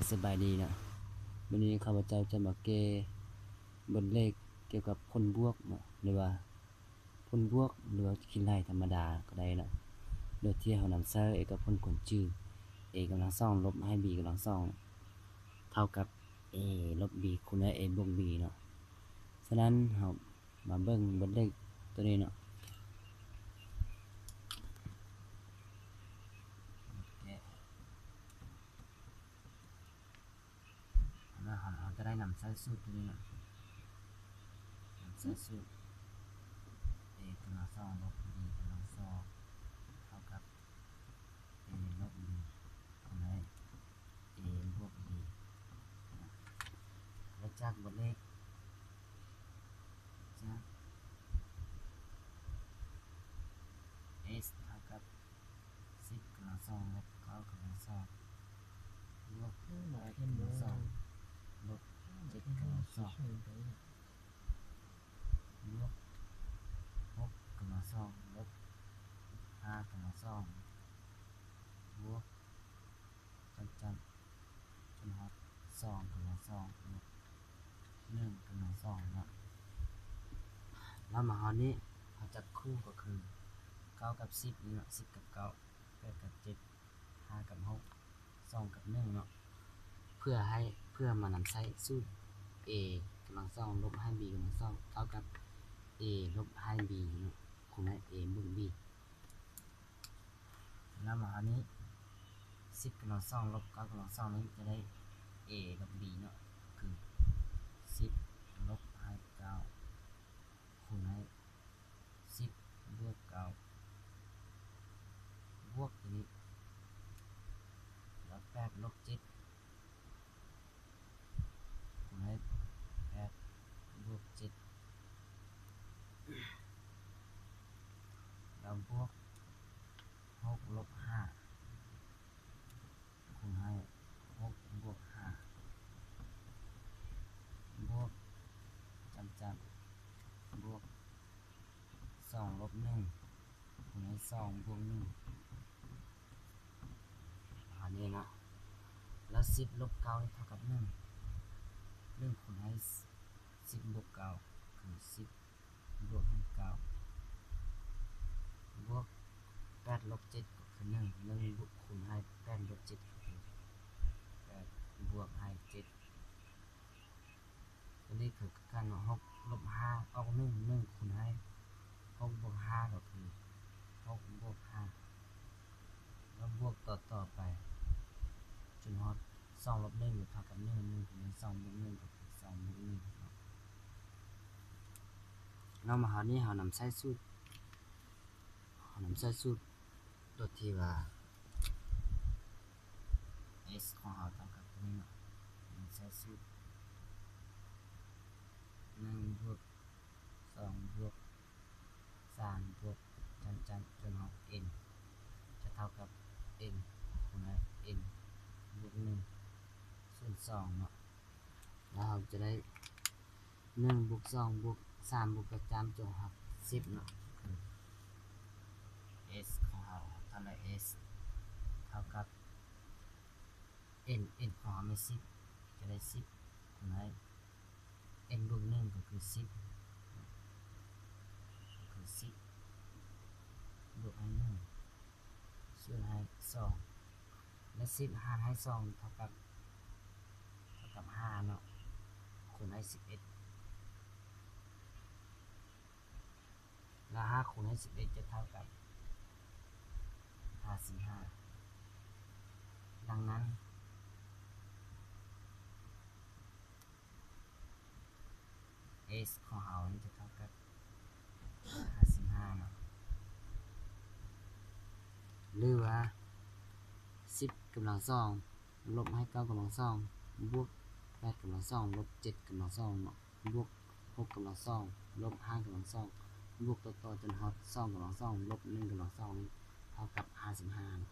สบายดีนะวันนี้ข้าพเจ้าจะมาแก้บทเลขเกี่ยวกับผลบวกเนาะหรือว่าผลบวกหรือว่าคิดไล่ธรรมดาก็ได้นะโดยที่เรานำใช้เอกพลผลจื่อ a กำลังสองลบให้ b กำลังสองเท่ากับ a ลบ b คูณด้วย a บวก b เนาะฉะนั้นเรามาเบิ่งบทเลขตัวนี้เนาะเราจะได้นำใช้สูตรตัวนี้เนาะนำใช้สูตร a กำลังสองลบ b กำลังสองเท่ากับ a ลบ b คูณด้วย a บวก b และจากบทเลขจาก s เท่ากับ10กำลังสองลบ9กำลังสองลบ8กำลังสองลบ7กำลังสองลบ6กำลังสองลบ5กำลังสองบวกจนฮอด2กำลังสองลบ1กำลังสองเนาะแล้วมาฮอดนี้เขาจับคู่ก็คือ9กับ10นี่เนาะ10กับ9 8กับ7 5กับ6 2กับ1เนาะเพื่อมานำใช้สูตร a กำลังสองลบให้ b กำลังสองเท่ากับ a ลบให้ b เนาะคูณด้วย a บวก b แล้วมาอันนี้10กำลังสองลบ9กำลังสองนี้จะได้ a ลบ b เนาะคือ10ลบให้9คูณให้10บวก9บวกตัวนี้แล้ว8ลบ7คูณให้8บวก7แล้วบวก6ลบ5คูณให้6บวก5บวกบวก2ลบ1คูณให้2บวก1อันนี้นะแล้ว10ลบ9เท่ากับ1คูณให้10บวก9คือ10บวกให้9บวก8ลบ7ก็คือ1บวกคูณให้8ลบ7ก็คือ8บวกให้7ตัวนี้คือการ6ลบ5ออก1คูณให้6บวก5ก็คือ6บวก5แล้วบวกต่อไปจนฮอด2ลบ1เท่ากับ1คูณให้2บวก1ก็คือ2บวก1เรามาหานี้เรานำใช้สูตรตัวที่ว่า s ของเราเท่ากับตัวนี้เนาะนำใช้สูตร1บวก2บวก3บวกจนฮอด n จะเท่ากับ n คูณด้วย n บวก1ส่วน2เนาะแล้วเราจะได้1บวก2บวก3บวกกับ3จนฮอด10เนาะคือ s ของเราเท่าไหร่ s เท่ากับ n ของเราไม่10จะได้10คูณด้วย n บวก1ก็คือ10บวกให้1ส่วนให้2และ10หารให้2เท่ากับ5เนาะคูณให้11แล้ว5คูณให้11จะเท่ากับ55ดังนั้นs ของเรานี่จะเท่ากับ55เนาะหรือว่า10กำลังสองลบให้9กำลังสองบวก8กำลังสองลบ7กำลังสองเนาะบวก6กำลังสองลบ5กำลังสองบวกต่อจนฮอด2กำลังสองลบ1กำลังสองนี่เท่ากับ55เนาะ